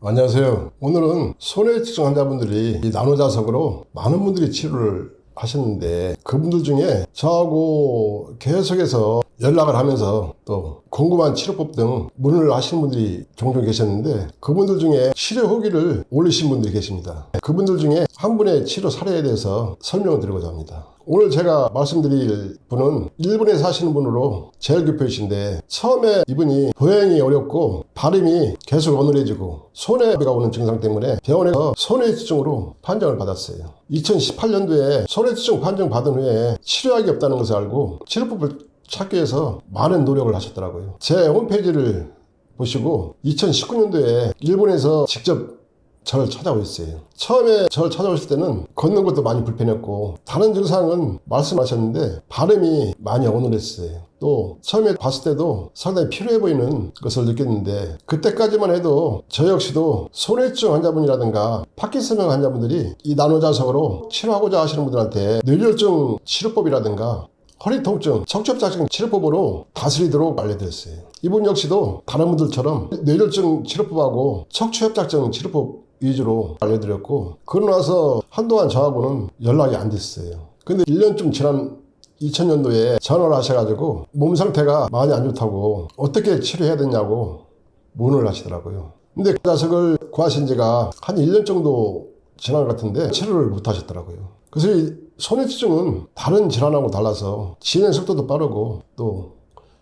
안녕하세요. 오늘은 손해치증 환자분들이 이 나노자석으로 많은 분들이 치료를 하셨는데, 그분들 중에 저하고 계속해서 연락을 하면서 또 궁금한 치료법 등 문의를 하시는 분들이 종종 계셨는데, 그분들 중에 치료 후기를 올리신 분들이 계십니다. 그분들 중에 한 분의 치료 사례에 대해서 설명을 드리고자 합니다. 오늘 제가 말씀드릴 분은 일본에 사시는 분으로 제일교포이신데, 처음에 이분이 보행이 어렵고 발음이 계속 어눌해지고 손해가 오는 증상 때문에 병원에서 손해치증으로 판정을 받았어요. 2018년도에 손해치증 판정 받은 후에 치료약이 없다는 것을 알고 치료법을 찾기 위해서 많은 노력을 하셨더라고요. 제 홈페이지를 보시고 2019년도에 일본에서 직접 저를 찾아오셨어요. 처음에 저를 찾아오실 때는 걷는 것도 많이 불편했고 다른 증상은 말씀하셨는데 발음이 많이 어눌했어요. 또 처음에 봤을 때도 상당히 피로해 보이는 것을 느꼈는데, 그때까지만 해도 저 역시도 손해치증 환자분이라든가 파킨슨병 환자분들이 이 나노자석으로 치료하고자 하시는 분들한테 뇌졸중 치료법이라든가 허리 통증, 척추협착증 치료법으로 다스리도록 알려드렸어요. 이분 역시도 다른 분들처럼 뇌졸중 치료법하고 척추협착증 치료법 위주로 알려드렸고, 그러고 나서 한동안 저하고는 연락이 안 됐어요. 근데 1년쯤 지난 2000년도에 전화를 하셔가지고 몸 상태가 많이 안 좋다고 어떻게 치료해야 되냐고 문의를 하시더라고요. 근데 그 자석을 구하신 지가 한 1년 정도 지난 것 같은데 치료를 못 하셨더라고요. 그래서 이 손해치증은 다른 질환하고 달라서 진행 속도도 빠르고 또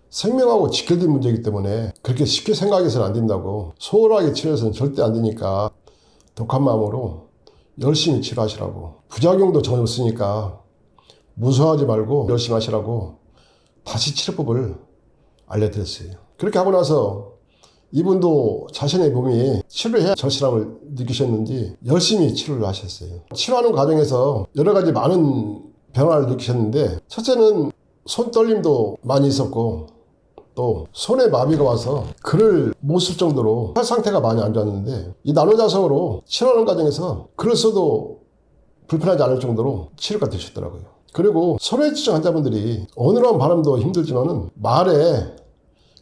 생명하고 직결된 문제이기 때문에 그렇게 쉽게 생각해서는 안 된다고, 소홀하게 치료해서는 절대 안 되니까 독한 마음으로 열심히 치료하시라고, 부작용도 전혀 없으니까 무서워하지 말고 열심히 하시라고 다시 치료법을 알려드렸어요. 그렇게 하고 나서 이분도 자신의 몸이 치료해야 절실함을 느끼셨는지 열심히 치료를 하셨어요. 치료하는 과정에서 여러 가지 많은 변화를 느끼셨는데, 첫째는 손 떨림도 많이 있었고 또 손에 마비가 와서 글을 못 쓸 정도로 팔 상태가 많이 안 좋았는데, 이 나노자석으로 치료하는 과정에서 글을 써도 불편하지 않을 정도로 치료가 되셨더라고요. 그리고 손해치증 환자분들이 어눌한 발음도 힘들지만은 말에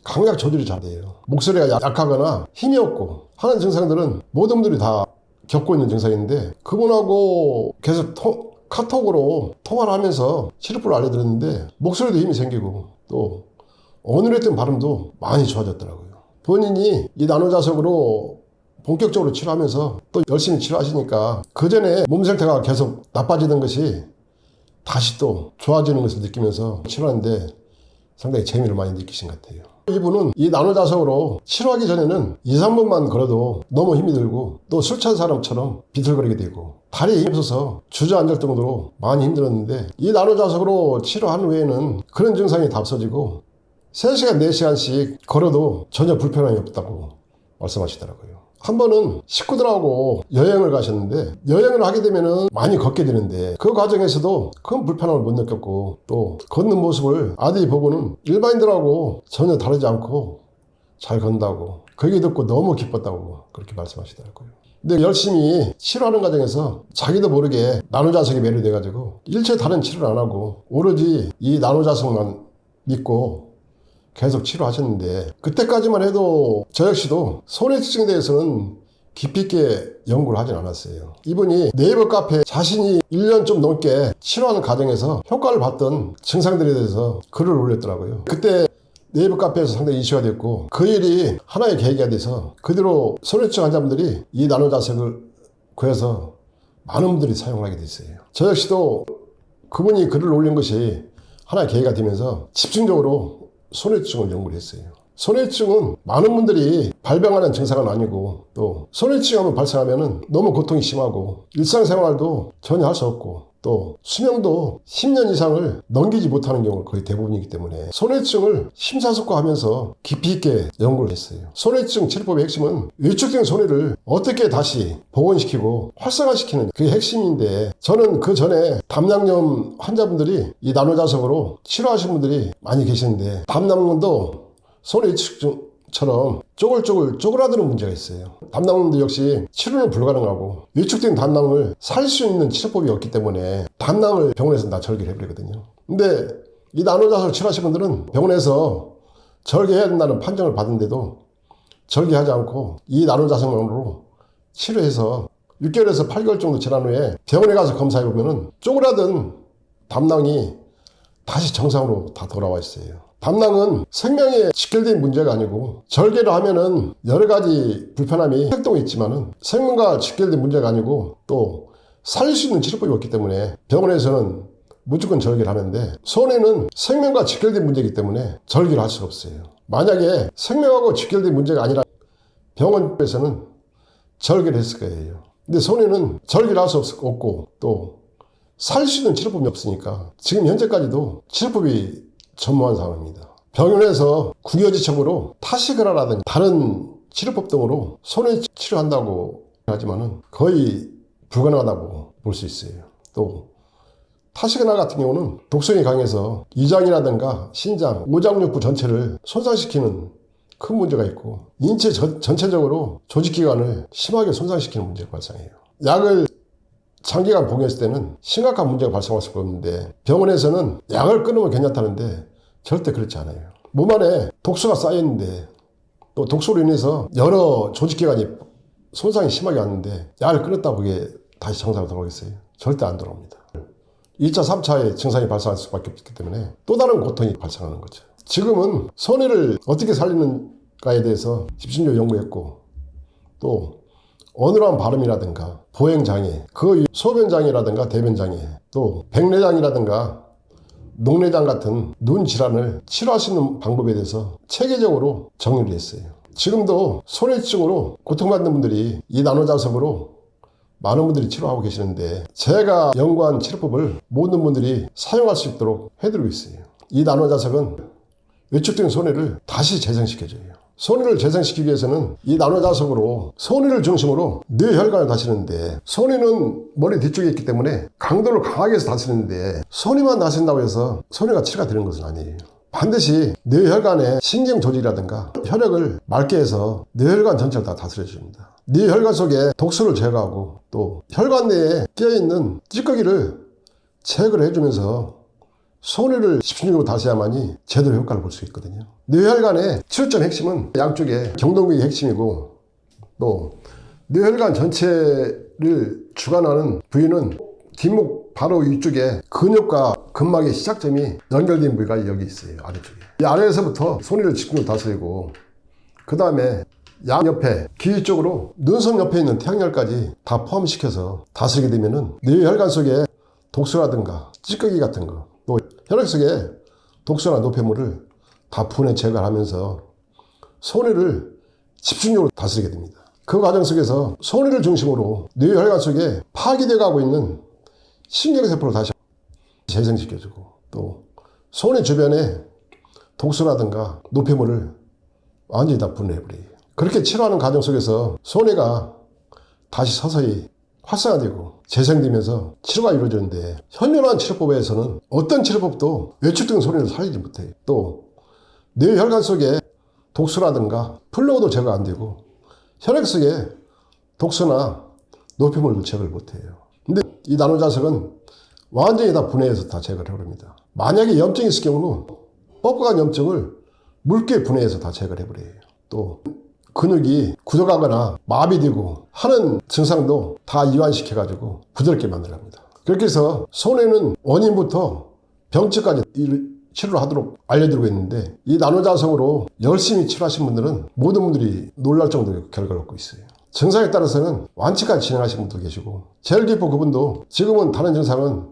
강약 조절이 잘 돼요. 목소리가 약하거나 힘이 없고 하는 증상들은 모든 분들이 다 겪고 있는 증상인데, 그분하고 계속 카톡으로 통화를 하면서 치료법을 알려드렸는데 목소리도 힘이 생기고 또 어눌했던 발음도 많이 좋아졌더라고요. 본인이 이 나노자석으로 본격적으로 치료하면서 또 열심히 치료하시니까 그 전에 몸 상태가 계속 나빠지던 것이 다시 또 좋아지는 것을 느끼면서 치료하는데 상당히 재미를 많이 느끼신 것 같아요. 이분은 이 나노자석으로 치료하기 전에는 2, 3분만 걸어도 너무 힘이 들고 또 술 취한 사람처럼 비틀거리게 되고 다리에 힘이 없어서 주저앉을 정도로 많이 힘들었는데, 이 나노자석으로 치료한 후에는 그런 증상이 다 없어지고 3시간, 4시간씩 걸어도 전혀 불편함이 없다고 말씀하시더라고요. 한 번은 식구들하고 여행을 가셨는데, 여행을 하게 되면은 많이 걷게 되는데 그 과정에서도 큰 불편함을 못 느꼈고 또 걷는 모습을 아들이 보고는 일반인들하고 전혀 다르지 않고 잘 건다고, 그 얘기 듣고 너무 기뻤다고 그렇게 말씀하시더라고요. 근데 열심히 치료하는 과정에서 자기도 모르게 나노자석에 매료돼가지고 일체 다른 치료를 안 하고 오로지 이 나노자석만 믿고 계속 치료하셨는데, 그때까지만 해도 저 역시도 손해치증에 대해서는 깊이 있게 연구를 하진 않았어요. 이분이 네이버 카페에 자신이 1년 좀 넘게 치료하는 과정에서 효과를 봤던 증상들에 대해서 글을 올렸더라고요. 그때 네이버 카페에서 상당히 이슈가 됐고, 그 일이 하나의 계기가 돼서 그대로 손해치증 환자분들이 이 나노자석을 구해서 많은 분들이 사용하게 됐어요. 저 역시도 그분이 글을 올린 것이 하나의 계기가 되면서 집중적으로 손해치증을 연구를 했어요. 손해치증은 많은 분들이 발병하는 증상은 아니고, 또 손해치증 한번 발생하면은 너무 고통이 심하고 일상생활도 전혀 할 수 없고 또 수명도 10년 이상을 넘기지 못하는 경우가 거의 대부분이기 때문에 손해치증을 심사숙고하면서 깊이 있게 연구를 했어요. 손해치증 치료법의 핵심은 위축된 손해를 어떻게 다시 복원시키고 활성화시키는 그게 핵심인데, 저는 그 전에 담낭염 환자분들이 이 나노자석으로 치료하신 분들이 많이 계시는데, 담낭염도 손해위축증처럼 쪼글쪼글하드는 문제가 있어요. 담낭염도 역시 치료는 불가능하고 위축된 담낭을 살 수 있는 치료법이 없기 때문에 담낭을 병원에서 다 절개를 해버리거든요. 근데 이 나노자석을 치료하신 분들은 병원에서 절개해야 된다는 판정을 받은데도 절개하지 않고 이 나노자석만으로 치료해서 6개월에서 8개월 정도 지난 후에 병원에 가서 검사해 보면은 쪼그라든 담낭이 다시 정상으로 다 돌아와 있어요. 담낭은 생명에 직결된 문제가 아니고 절개를 하면은 여러 가지 불편함이 활동이 있지만은 생명과 직결된 문제가 아니고 또 살릴 수 있는 치료법이 없기 때문에 병원에서는 무조건 절개를 하는데 손해는 생명과 직결된 문제이기 때문에 절개를 할 수가 없어요. 만약에 생명하고 직결된 문제가 아니라 병원에서는 절개를 했을 거예요. 근데 손해는 절개를 할 수 없고 또 살 수 있는 치료법이 없으니까 지금 현재까지도 치료법이 전무한 상황입니다. 병원에서 국유지책으로 타시그라라든지 다른 치료법 등으로 손해 치료한다고 하지만은 거의 불가능하다고 볼 수 있어요. 또 타시그라 같은 경우는 독성이 강해서 이장이라든가 신장, 오장육부 전체를 손상시키는 큰 문제가 있고 인체 전체적으로 조직기관을 심하게 손상시키는 문제가 발생해요. 약을 장기간 복용했을 때는 심각한 문제가 발생할 수가 없는데 병원에서는 약을 끊으면 괜찮다는데 절대 그렇지 않아요. 몸 안에 독소가 쌓여있는데 또 독소로 인해서 여러 조직기관이 손상이 심하게 왔는데 약을 끊었다고 그게 다시 정상으로 돌아오겠어요? 절대 안 돌아옵니다. 2차, 3차의 증상이 발생할 수밖에 없기 때문에 또 다른 고통이 발생하는 거죠. 지금은 손해를 어떻게 살리는가에 대해서 집중적으로 연구했고 또 어눌한 발음이라든가 보행장애, 그 소변장애라든가 대변장애, 또 백내장이라든가 녹내장 같은 눈 질환을 치료할 수 있는 방법에 대해서 체계적으로 정리를 했어요. 지금도 손해증으로 고통받는 분들이 이 나노자석으로 많은 분들이 치료하고 계시는데 제가 연구한 치료법을 모든 분들이 사용할 수 있도록 해드리고 있어요. 이 나노자석은 외축된 손해를 다시 재생시켜줘요. 손해를 재생시키기 위해서는 이 나노자석으로 손해를 중심으로 뇌혈관을 다스리는데 손해는 머리 뒤쪽에 있기 때문에 강도를 강하게 해서 다스리는데 손해만 다스린다고 해서 손해가 치료가 되는 것은 아니에요. 반드시 뇌혈관의 신경 조직이라든가 혈액을 맑게 해서 뇌혈관 전체를 다 다스려줍니다. 뇌혈관 속에 독소를 제거하고 또 혈관 내에 끼어있는 찌꺼기를 제거를 해주면서 손해를 집중적으로 다스려야만이 제대로 효과를 볼 수 있거든요. 뇌혈관의 치료점 핵심은 양쪽에 경동맥이 핵심이고 또 뇌혈관 전체를 주관하는 부위는 뒷목 바로 위쪽에 근육과 근막의 시작점이 연결된 부위가 여기 있어요. 아래쪽에. 이 아래에서부터 손해를 집중적으로 다스리고 그 다음에 양옆에 귀 쪽으로 눈썹 옆에 있는 태양열까지 다 포함시켜서 다스리게 되면은 뇌혈관 속에 독소라든가 찌꺼기 같은 거 또 혈액 속에 독소나 노폐물을 다 분해 제거하면서 손해를 집중적으로 다스리게 됩니다. 그 과정 속에서 손해를 중심으로 뇌혈관 속에 파괴되어 가고 있는 신경세포를 다시 재생시켜주고 또 손해 주변에 독소라든가 노폐물을 완전히 다 분해해버려요. 그렇게 치료하는 과정 속에서 손해가 다시 서서히 활성화되고 재생되면서 치료가 이루어지는데 현존한 치료법에서는 어떤 치료법도 외축된 손해를 살리지 못해요. 또 뇌혈관 속에 독소라든가 플로우도 제거 안 되고 혈액 속에 독소나 노폐물도 제거를 못해요. 근데 이 나노자석은 완전히 다 분해해서 다 제거를 해버립니다. 만약에 염증이 있을 경우는 뻑뻑한 염증을 묽게 분해해서 다 제거를 해버려요. 또 근육이 굳어가거나 마비되고 하는 증상도 다 이완시켜가지고 부드럽게 만들어갑니다. 그렇게 해서 손해는 원인부터 병치까지 치료를 하도록 알려드리고 있는데 이 나노자석으로 열심히 치료하신 분들은 모든 분들이 놀랄 정도의 결과를 얻고 있어요. 증상에 따라서는 완치까지 진행하신 분도 계시고 제일 기뻐 그분도 지금은 다른 증상은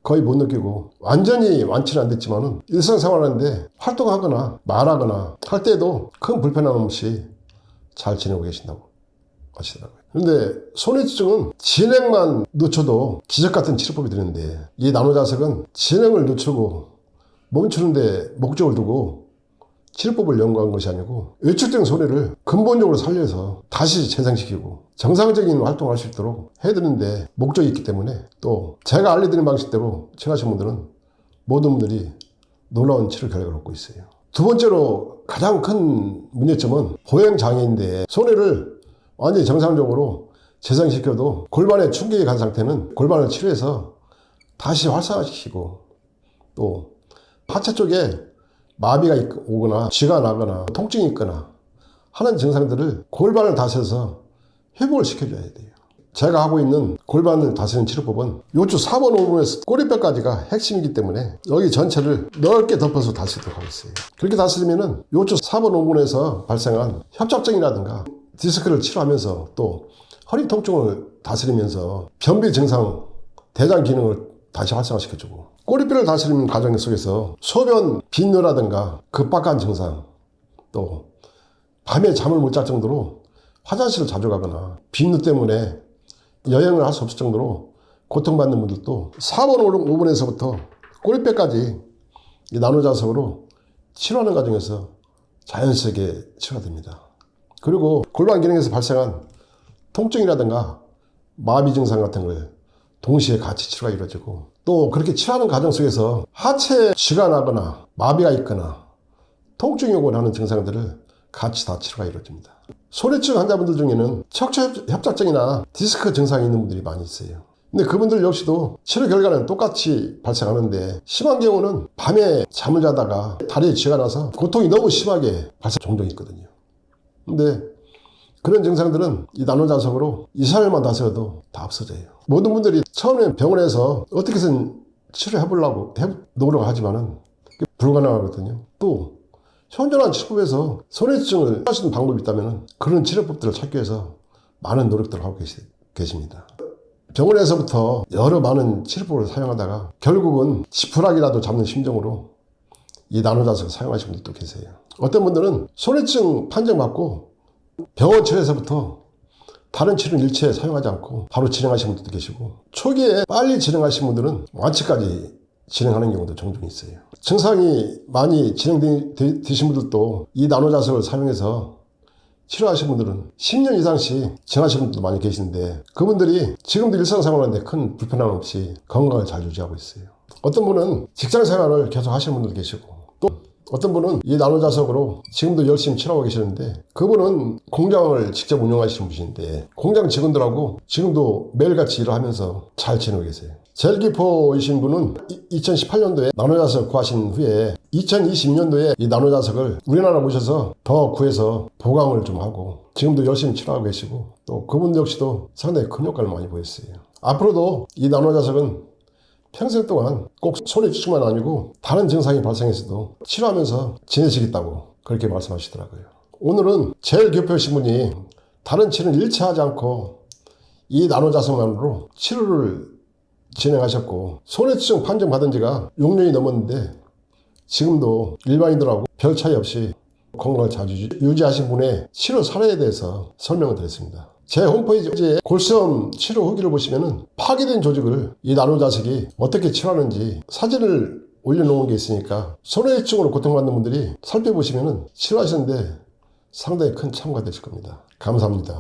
거의 못 느끼고 완전히 완치는 안 됐지만은 일상생활하는데 활동하거나 말하거나 할 때도 큰 불편함 없이 잘 지내고 계신다고 하시더라고요. 그런데 손해증은 진행만 늦춰도 기적 같은 치료법이 되는데 이 나노자석은 진행을 늦추고 멈추는데 목적을 두고 치료법을 연구한 것이 아니고 외축된 손해를 근본적으로 살려서 다시 재생시키고 정상적인 활동을 할 수 있도록 해드리는데 목적이 있기 때문에 또 제가 알려드린 방식대로 치료하신 분들은 모든 분들이 놀라운 치료 결과를 얻고 있어요. 두 번째로 가장 큰 문제점은 보행장애인데 손해를 완전히 정상적으로 재생시켜도 골반에 충격이 간 상태는 골반을 치료해서 다시 활성화시키고 또 하체 쪽에 마비가 오거나 쥐가 나거나 통증이 있거나 하는 증상들을 골반을 다스려서 회복을 시켜줘야 돼요. 제가 하고 있는 골반을 다스리는 치료법은 요추 4번 5분에서 꼬리뼈까지가 핵심이기 때문에 여기 전체를 넓게 덮어서 다스리도록 하고 있어요. 그렇게 다스리면은 요추 4번 5분에서 발생한 협착증이라든가 디스크를 치료하면서 또 허리 통증을 다스리면서 변비 증상, 대장 기능을 다시 활성화시켜주고 꼬리뼈를 다스리는 과정 속에서 소변 빈뇨라든가 급박한 증상, 또 밤에 잠을 못 잘 정도로 화장실을 자주 가거나 빈뇨 때문에 여행을 할 수 없을 정도로 고통받는 분들도 4번 5분에서부터 꼬리뼈까지 이 나노자석으로 치료하는 과정에서 자연스럽게 치료가 됩니다. 그리고 골반 기능에서 발생한 통증이라든가 마비 증상 같은 걸 동시에 같이 치료가 이루어지고 또 그렇게 치료하는 과정 속에서 하체에 쥐가 나거나 마비가 있거나 통증이 오거나 하는 증상들을 같이 다 치료가 이루어집니다. 소래증 환자분들 중에는 척추 협착증이나 디스크 증상이 있는 분들이 많이 있어요. 근데 그분들 역시도 치료 결과는 똑같이 발생하는데 심한 경우는 밤에 잠을 자다가 다리에 쥐가 나서 고통이 너무 심하게 발생 종종 있거든요. 근데 그런 증상들은 이 나노자석으로 2~3일만 다스려도 다 없어져요. 모든 분들이 처음에 병원에서 어떻게든 치료해보려고 노력하지만은 불가능하거든요. 또 현존한 치료법에서 소래증을 할 수 있는 방법이 있다면 그런 치료법들을 찾기 위해서 많은 노력들을 하고 계십니다. 병원에서부터 여러 많은 치료법을 사용하다가 결국은 지푸라기라도 잡는 심정으로 이 나노자석을 사용하시는 분들도 계세요. 어떤 분들은 소래증 판정받고 병원 치료에서부터 다른 치료는 일체 사용하지 않고 바로 진행하시는 분들도 계시고 초기에 빨리 진행하시는 분들은 완치까지 진행하는 경우도 종종 있어요. 증상이 많이 진행되신 분들도 이 나노자석을 사용해서 치료하신 분들은 10년 이상씩 진행하시는 분들도 많이 계시는데 그분들이 지금도 일상생활하는데 큰 불편함 없이 건강을 잘 유지하고 있어요. 어떤 분은 직장생활을 계속 하시는 분들도 계시고 또 어떤 분은 이 나노자석으로 지금도 열심히 치료하고 계시는데 그분은 공장을 직접 운영하시는 분이신데 공장 직원들하고 지금도 매일같이 일을 하면서 잘 지내고 계세요. 젤기포이신 분은 2018년도에 나노자석 구하신 후에 2020년도에 이 나노자석을 우리나라 오셔서 더 구해서 보강을 좀 하고 지금도 열심히 치료하고 계시고 또 그분 역시도 상당히 큰 효과를 많이 보였어요. 앞으로도 이 나노자석은 평생 동안 꼭 소래증만 아니고 다른 증상이 발생했어도 치료하면서 지내시겠다고 그렇게 말씀하시더라고요. 오늘은 젤기포이신 분이 다른 치료는 일체 하지 않고 이 나노자석만으로 치료를 진행하셨고 소래증 판정받은 지가 6년이 넘었는데 지금도 일반인들하고 별 차이 없이 건강을 잘 유지하신 분의 치료 사례에 대해서 설명을 드렸습니다. 제 홈페이지에 골수염 치료 후기를 보시면은 파괴된 조직을 이 나노자석이 어떻게 치료하는지 사진을 올려놓은 게 있으니까 소래증으로 고통받는 분들이 살펴보시면은 치료하시는데 상당히 큰 참고가 되실 겁니다. 감사합니다.